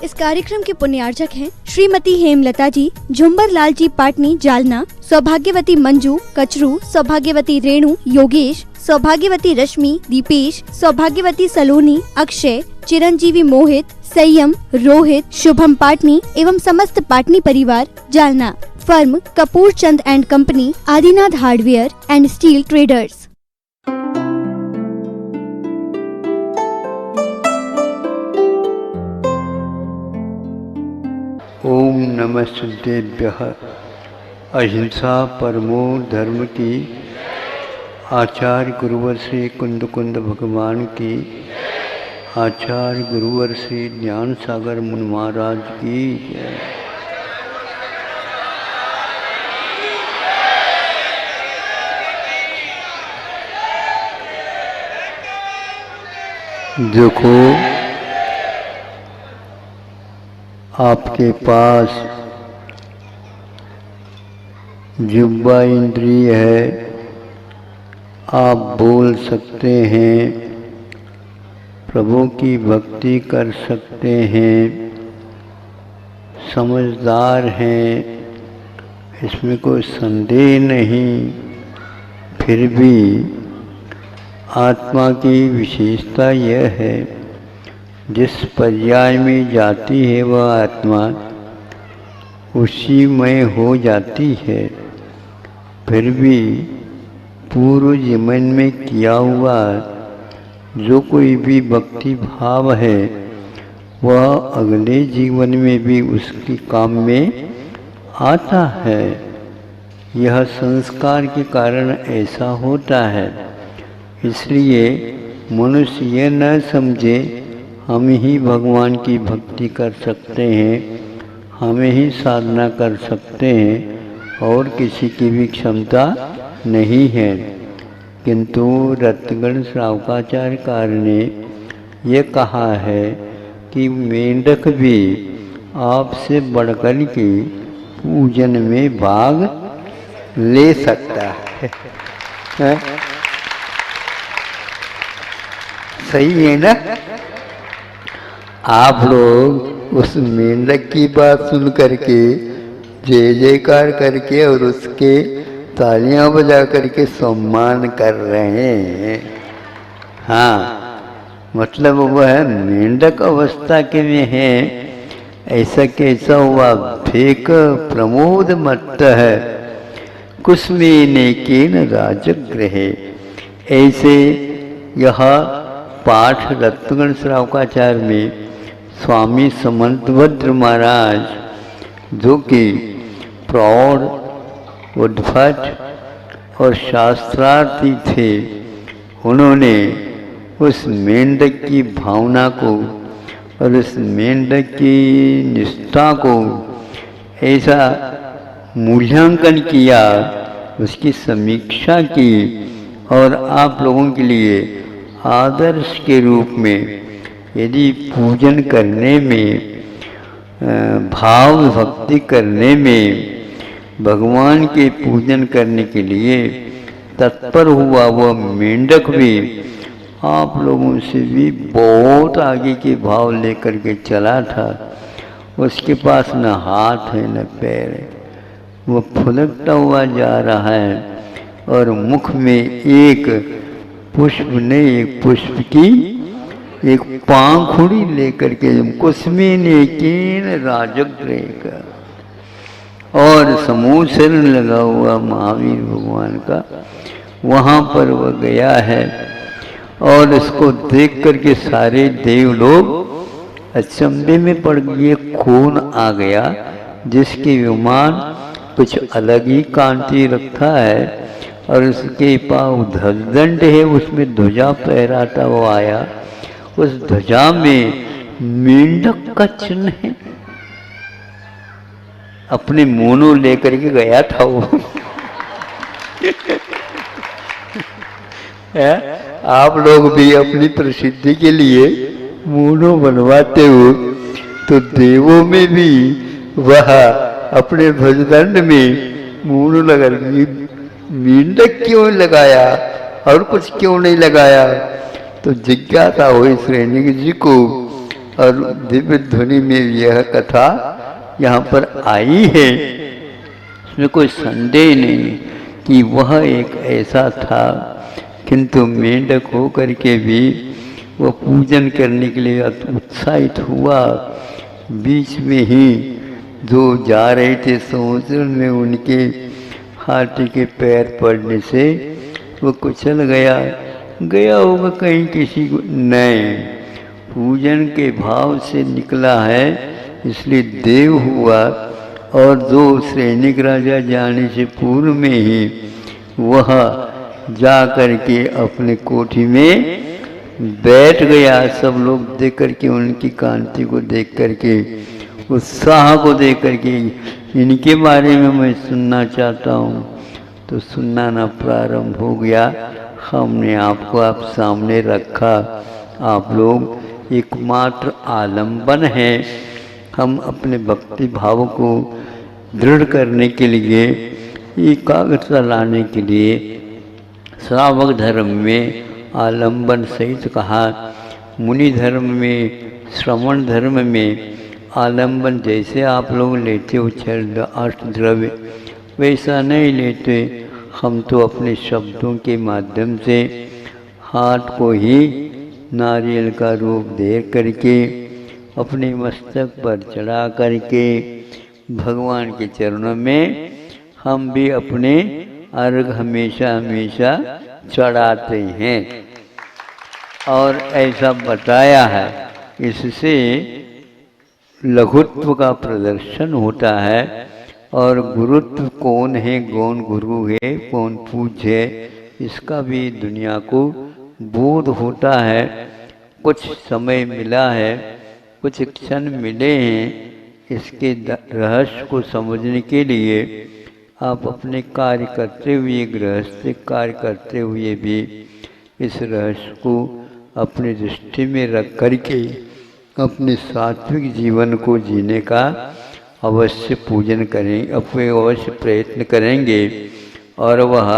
इस कार्यक्रम के पुण्यार्चक हैं श्रीमती हेमलता जी, झुम्बर लाल जी पाटनी जालना, सौभाग्यवती मंजू कचरू, सौभाग्यवती रेणु योगेश, सौभाग्यवती रश्मि दीपेश, सौभाग्यवती सलोनी अक्षय, चिरंजीवी मोहित, संयम रोहित, शुभम पाटनी एवं समस्त पाटनी परिवार Jalna. Firm Kapoor Chand and company, Adinath hardware and steel traders. ओम नमः सिद्धेभ्यः। अहिंसा परमो धर्म की आचार्य गुरुवर श्री कुंद कुंद भगवान की, आचार्य गुरुवर श्री ज्ञान सागर मुनि महाराज की जय। देखो, आपके पास जिह्वा इंद्रिय है, आप बोल सकते हैं, प्रभु की भक्ति कर सकते हैं, समझदार हैं, इसमें कोई संदेह नहीं। फिर भी आत्मा की विशेषता यह है, जिस पर्याय में जाती है वह आत्मा उसी में हो जाती है। फिर भी पूर्व जीवन में किया हुआ जो कोई भी भक्ति भाव है वह अगले जीवन में भी उसके काम में आता है। यह संस्कार के कारण ऐसा होता है। इसलिए मनुष्य यह न समझे हम ही भगवान की भक्ति कर सकते हैं, हमें ही साधना कर सकते हैं और किसी की भी क्षमता नहीं है। किंतु रत्नगण श्रावकाचार्यकार ने ये कहा है कि मेंढक भी आपसे बढ़कर के पूजन में भाग ले सकता है। सही है ना? आप लोग उस मेंढक की बात सुन करके जय जयकार करके और उसके तालियां बजा करके सम्मान कर रहे हैं। हाँ, मतलब वह मेंढक अवस्था के में है। ऐसा कैसा हुआ? फेक प्रमोद मत्त है कुसुमे नेकेन राजगृहे। ऐसे यह पाठ रत्नगण श्रावकाचार्य में स्वामी समंतभद्र महाराज, जो कि प्रौढ़ उद्भट और शास्त्रार्थी थे, उन्होंने उस मेंढक की भावना को और उस मेंढक की निष्ठा को ऐसा मूल्यांकन किया, उसकी समीक्षा की और आप लोगों के लिए आदर्श के रूप में, यदि पूजन करने में, भाव भक्ति करने में, भगवान के पूजन करने के लिए तत्पर हुआ वह मेंढक भी आप लोगों से भी बहुत आगे के भाव लेकर के चला था। उसके पास न हाथ है न पैर है, वह फुलकता हुआ जा रहा है और मुख में एक पुष्प ने एक पुष्प की एक पांखुड़ी लेकर के कुसुमे नेकेन राजगृहे, और समूह शरण लगा हुआ महावीर भगवान का वहाँ पर वह गया है। और इसको देख करके सारे देव लोग अचंभे में पड़ गए। खून आ गया, जिसके विमान कुछ अलग ही कांति रखा है और उसके पाँव ध्वजदंड है, उसमें ध्वजा फहराता वो आया। उस ध्वजा में मेंढक का चिन्ह है। अपने मोनो लेकर के गया था वो। आप लोग भी अपनी प्रसिद्धि के लिए मोनो बनवाते हो, तो देवों में भी वह अपने ध्वजदंड में मोनो लगा। मेंढक क्यों लगाया और कुछ क्यों नहीं लगाया? तो जिज्ञासा हुई सैनिक जी को और दिव्य ध्वनि में यह कथा यहाँ पर आई है, इसमें कोई संदेह नहीं कि वह एक ऐसा था, किंतु मेंढक हो करके भी वह पूजन करने के लिए उत्साहित हुआ। बीच में ही जो जा रहे थे समुद्र में, उनके हाथी के पैर पड़ने से वो कुचल गया होगा कहीं किसी को, नहीं, पूजन के भाव से निकला है इसलिए देव हुआ। और जो सैनिक राजा जाने से पूर्व में ही वह जा करके अपने कोठी में बैठ गया। सब लोग देख करके, उनकी कांति को देख करके, उत्साह को देख करके, इनके बारे में मैं सुनना चाहता हूँ, तो सुनना प्रारंभ हो गया। हमने आपको आप सामने रखा। आप लोग एकमात्र आलंबन है। हम अपने भक्ति भाव को दृढ़ करने के लिए, एकाग्रता लाने के लिए श्रावक धर्म में आलंबन सहित कहा। मुनि धर्म में, श्रवण धर्म में आलंबन जैसे आप लोग लेते हो 6 अष्टद्रव्य, वैसा नहीं लेते। हम तो अपने शब्दों के माध्यम से हाथ को ही नारियल का रूप दे करके अपने मस्तक पर चढ़ा करके भगवान के चरणों में हम भी अपने अर्घ हमेशा हमेशा चढ़ाते हैं। और ऐसा बताया है, इससे लघुत्व का प्रदर्शन होता है। और गुरुत्व कौन है, कौन गुरु है, कौन पूज्य है, इसका भी दुनिया को बोध होता है। कुछ समय मिला है, कुछ क्षण मिले हैं, इसके रहस्य को समझने के लिए आप अपने कार्य करते हुए, गृहस्थ कार्य करते हुए भी इस रहस्य को अपनी दृष्टि में रख करके अपने सात्विक जीवन को जीने का अवश्य पूजन करें, अपने अवश्य प्रयत्न करेंगे। और वह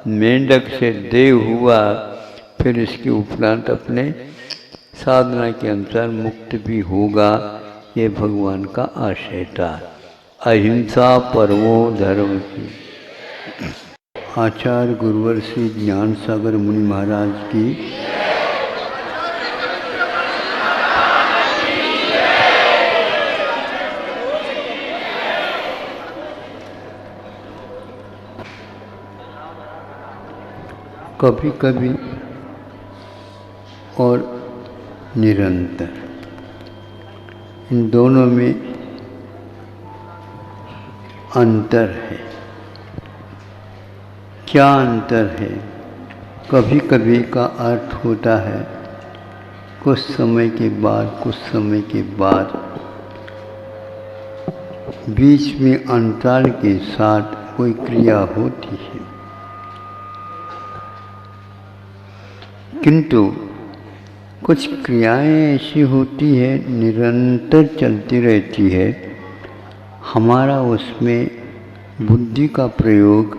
मेंढक से देव हुआ, फिर इसके उपरांत अपने साधना के अनुसार मुक्त भी होगा। ये भगवान का आशय था। अहिंसा परमो धर्म की। आचार्य गुरुवर श्री ज्ञान सागर मुनि महाराज की। कभी कभी और निरंतर, इन दोनों में अंतर है। क्या अंतर है? कभी कभी का अर्थ होता है कुछ समय के बाद, कुछ समय के बाद, बीच में अंतराल के साथ कोई क्रिया होती है, किंतु कुछ क्रियाएं ऐसी होती है निरंतर चलती रहती है। हमारा उसमें बुद्धि का प्रयोग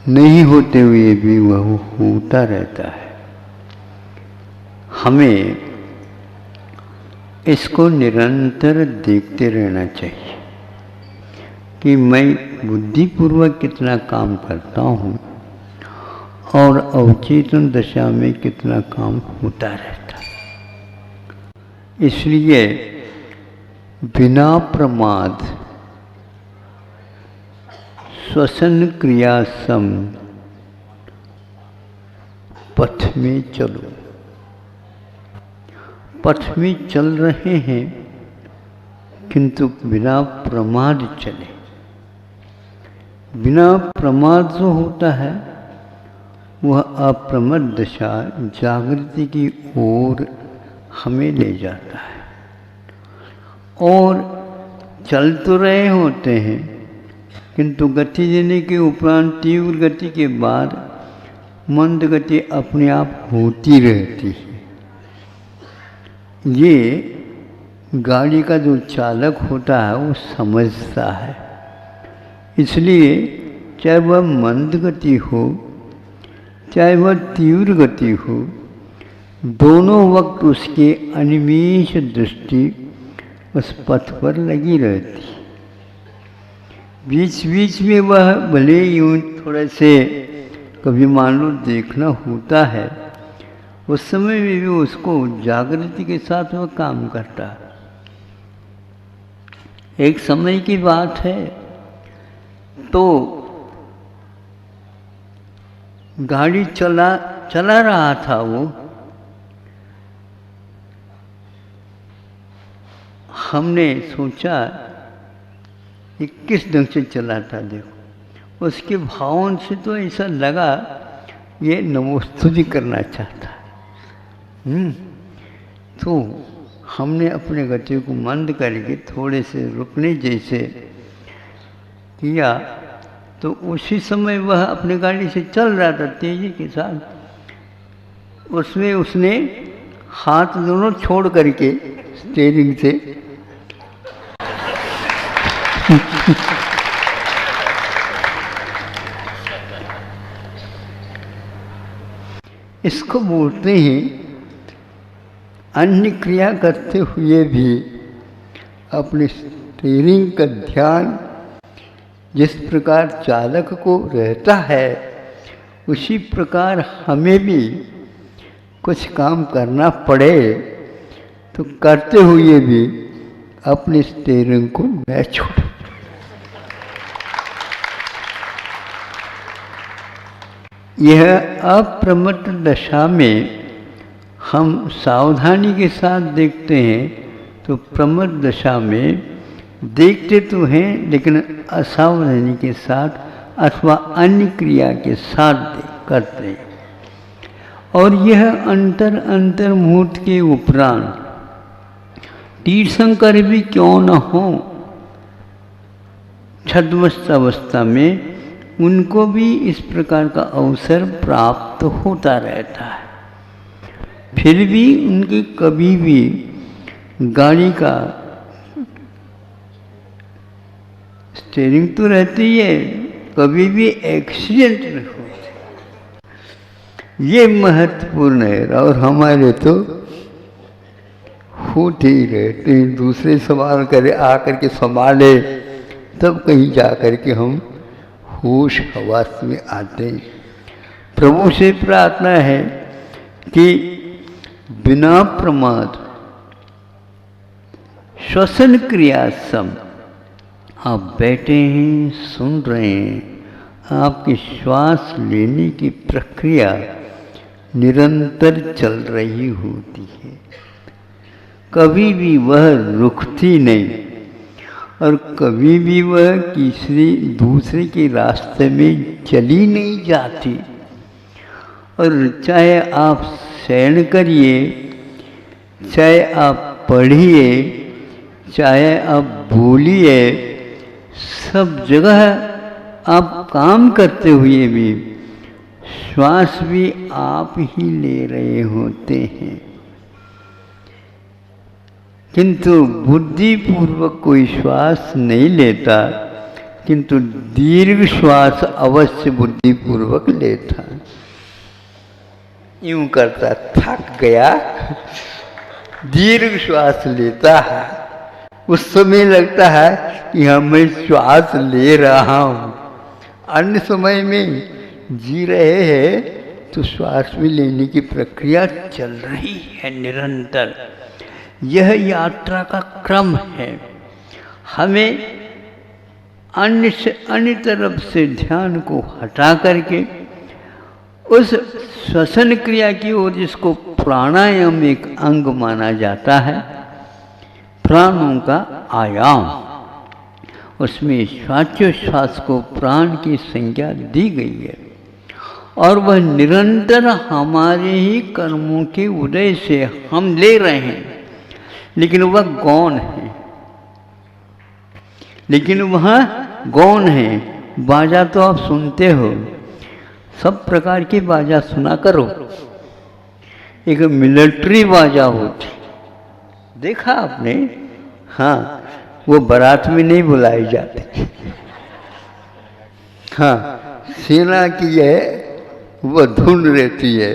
नहीं होते हुए भी वह होता रहता है। हमें इसको निरंतर देखते रहना चाहिए कि मैं बुद्धिपूर्वक कितना काम करता हूँ और अवचेतन दशा में कितना काम होता रहता है। इसलिए बिना प्रमाद श्वसन क्रिया सम पथ में चलो। पथ में चल रहे हैं किंतु बिना प्रमाद चले। बिना प्रमाद जो होता है वह अप्रमद दशा जागृति की ओर हमें ले जाता है। और चल तो रहे होते हैं किंतु गति देने के उपरांत तीव्र गति के बाद मंद गति अपने आप होती रहती है। ये गाड़ी का जो चालक होता है वो समझता है। इसलिए चाहे वह मंद गति हो चाहे वह तीव्र गति हो, दोनों वक्त उसकी अनिमेष दृष्टि उस पथ पर लगी रहती। बीच बीच में वह भले यूं थोड़े से कभी मान लो देखना होता है, उस समय में भी उसको जागृति के साथ वह काम करता है। एक समय की बात है, तो गाड़ी चला रहा था वो। हमने सोचा कि किस ढंग से चलाता, देखो उसके भावों से तो ऐसा लगा ये नमोस्तुति करना चाहता है। तो हमने अपने गति को मंद करके थोड़े से रुकने जैसे किया, तो उसी समय वह अपनी गाड़ी से चल रहा था तेजी के साथ। उसमें उसने हाथ दोनों छोड़ करके स्टीयरिंग से इसको बोलते हैं अन्य क्रिया करते हुए भी अपने स्टीयरिंग का ध्यान जिस प्रकार चालक को रहता है, उसी प्रकार हमें भी कुछ काम करना पड़े तो करते हुए भी अपने स्टीयरिंग को न छोड़े। यह अप्रमत्त दशा में हम सावधानी के साथ देखते हैं, तो प्रमत्त दशा में देखते तो हैं लेकिन असावधानी के साथ अथवा अन्य क्रिया के साथ करते हैं। और यह अंतर मुहूर्त के उपरांत तीर्थंकर भी क्यों न हो, छद्मस्त अवस्था में उनको भी इस प्रकार का अवसर प्राप्त होता रहता है। फिर भी उनकी कभी भी गाड़ी का स्टीयरिंग तो रहती है, कभी भी एक्सीडेंट नहीं होते। ये महत्वपूर्ण है। और हमारे तो होते ही रहते हैं, दूसरे सवाल करे आकर के संभाले तब कहीं जा कर के हम होश हवास में आते हैं। प्रभु से प्रार्थना है कि बिना प्रमाद श्वसन क्रिया सम आप बैठे हैं, सुन रहे हैं, आपकी श्वास लेने की प्रक्रिया निरंतर चल रही होती है, कभी भी वह रुकती नहीं और कभी भी वह किसी दूसरे के रास्ते में चली नहीं जाती। और चाहे आप शयन करिए, चाहे आप पढ़िए, चाहे आप बोलिए, सब जगह आप काम करते हुए भी श्वास भी आप ही ले रहे होते हैं। किंतु बुद्धिपूर्वक कोई श्वास नहीं लेता, किंतु दीर्घ श्वास अवश्य बुद्धिपूर्वक लेता। यूं करता, थक गया, दीर्घ श्वास लेता है, उस समय लगता है कि हाँ मैं श्वास ले रहा हूँ। अन्य समय में जी रहे हैं तो श्वास भी लेने की प्रक्रिया चल रही है निरंतर। यह यात्रा का क्रम है। हमें अन्य तरफ से ध्यान को हटा करके उस श्वसन क्रिया की ओर, जिसको प्राणायाम एक अंग माना जाता है, प्राणों का आयाम, उसमें श्वासोच्छ्वास को प्राण की संज्ञा दी गई है और वह निरंतर हमारे ही कर्मों के उदय से हम ले रहे हैं, लेकिन वह गौण है। लेकिन वह गौण है। बाजा तो आप सुनते हो, सब प्रकार की बाजा सुना करो। एक मिलिट्री बाजा होती, देखा आपने? हाँ, वो बारात में नहीं बुलाई जाती। हाँ, सेना की है, वह धुन रहती है।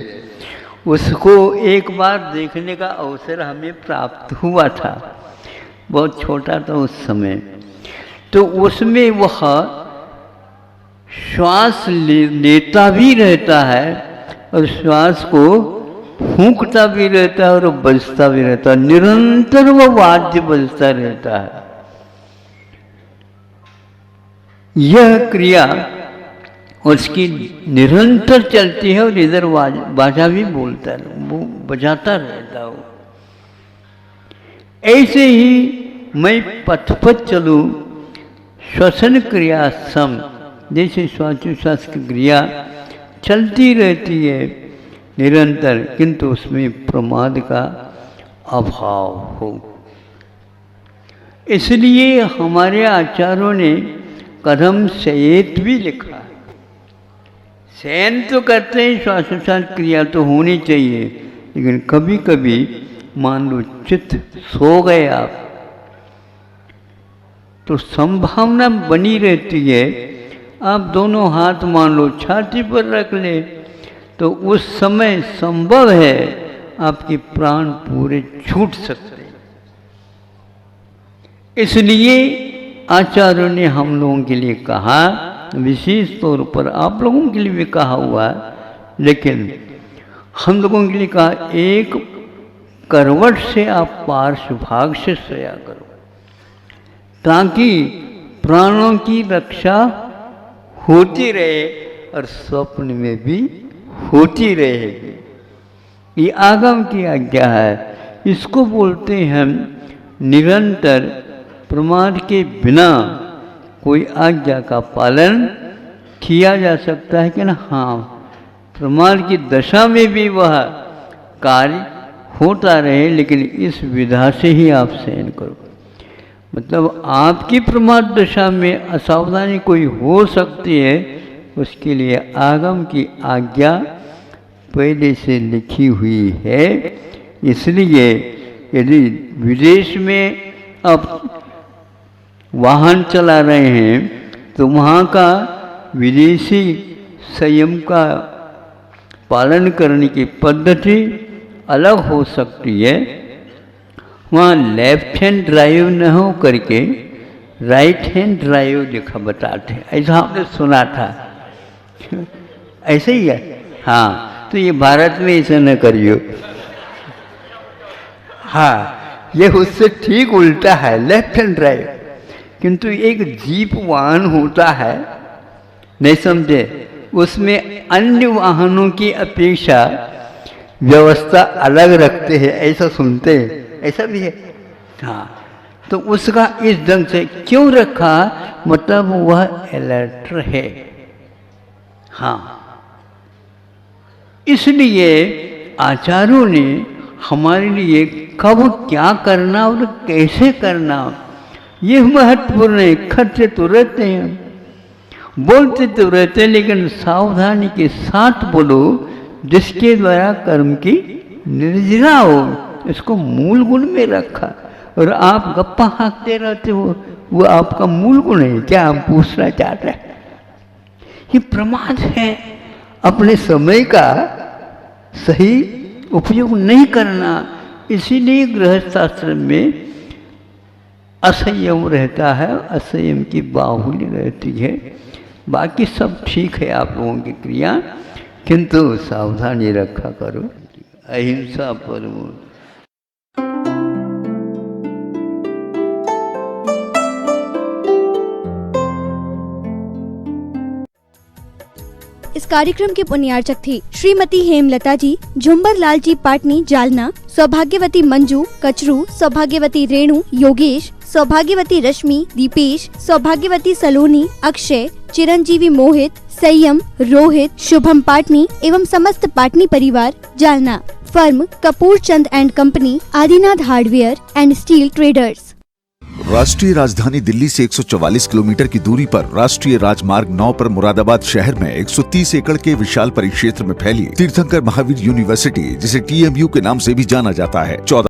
उसको एक बार देखने का अवसर हमें प्राप्त हुआ था, बहुत छोटा था उस समय। तो उसमें वह श्वास लेता भी रहता है और श्वास को फूंकता भी रहता है और बजता भी रहता है, निरंतर वो वाद्य बजता रहता है। यह क्रिया उसकी निरंतर चलती है और इधर बाजा भी बोलता है, वो बजाता रहता है। ऐसे ही मैं पथ पथ चलूं, श्वसन क्रिया सम, जैसे श्वासोच्छ्वास की क्रिया चलती रहती है निरंतर, किंतु उसमें प्रमाद का अभाव हो। इसलिए हमारे आचार्यों ने कदम शयेत भी लिखा है। शयन तो करते हैं, श्वासोच्छ्वास क्रिया तो होनी चाहिए, लेकिन कभी कभी मान लो चित्त सो गए आप, तो संभावना बनी रहती है, आप दोनों हाथ मान लो छाती पर रख ले, तो उस समय संभव है आपके प्राण पूरे छूट सकते हैं। इसलिए आचार्यों ने हम लोगों के लिए कहा, विशेष तौर पर आप लोगों के लिए भी कहा हुआ है, लेकिन हम लोगों के लिए कहा, एक करवट से आप पार्श्व भाग से सोया करो, ताकि प्राणों की रक्षा होती रहे और स्वप्न में भी होती रहेगी। ये आगम की आज्ञा है, इसको बोलते हैं हम निरंतर प्रमाद के बिना कोई आज्ञा का पालन किया जा सकता है कि ना। हाँ, प्रमाद की दशा में भी वह कार्य होता रहे, लेकिन इस विधा से ही आप शयन करो। मतलब आपकी प्रमाद दशा में असावधानी कोई हो सकती है, उसके लिए आगम की आज्ञा पहले से लिखी हुई है। इसलिए यदि विदेश में आप वाहन चला रहे हैं तो वहाँ का विदेशी संयम का पालन करने की पद्धति अलग हो सकती है। वहाँ लेफ्ट हैंड ड्राइव न हो करके राइट हैंड ड्राइव लिखा बताते हैं, ऐसा आपने सुना था। ऐसे ही है। हाँ, तो ये भारत में ऐसा न करियो। हाँ, ये उससे ठीक उल्टा है, लेफ्ट हैंड ड्राइव। किंतु एक जीप वाहन होता है, नहीं समझे, उसमें अन्य वाहनों की अपेक्षा व्यवस्था अलग रखते हैं, ऐसा सुनते हैं, ऐसा भी है। हाँ, तो उसका इस ढंग से क्यों रखा, मतलब वह अलर्ट है। हाँ, इसलिए आचार्यों ने हमारे लिए कब क्या करना और कैसे करना, ये महत्वपूर्ण है। खर्चे तो रहते हैं, बोलते तो रहते हैं, लेकिन सावधानी के साथ बोलो, जिसके द्वारा कर्म की निर्जरा हो। इसको मूल गुण में रखा, और आप गप्पा हाँकते रहते हो, वो आपका मूल गुण है क्या, हम पूछना चाहते हैं। ये प्रमाद है, अपने समय का सही उपयोग नहीं करना। इसीलिए गृहस्थाश्रम में असंयम रहता है, असंयम की बाहुल्य रहती है। बाकी सब ठीक है आप लोगों की क्रिया, किंतु सावधानी रखा करो। अहिंसा परमो। इस कार्यक्रम के पुण्यार्चक थी श्रीमती हेमलता जी, झुंबर लाल जी पाटनी जालना, सौभाग्यवती मंजू कचरू, सौभाग्यवती रेणु योगेश, सौभाग्यवती रश्मि दीपेश, सौभाग्यवती सलोनी अक्षय, चिरंजीवी मोहित, संयम रोहित, शुभम पाटनी एवं समस्त पाटनी परिवार Jalna. Firm Kapoor Chand and company, Adinath hardware and steel traders. राष्ट्रीय राजधानी दिल्ली से 144 किलोमीटर की दूरी पर राष्ट्रीय राजमार्ग 9 पर मुरादाबाद शहर में 130 एकड़ के विशाल परिक्षेत्र में फैली तीर्थंकर महावीर यूनिवर्सिटी, जिसे TMU के नाम से भी जाना जाता है,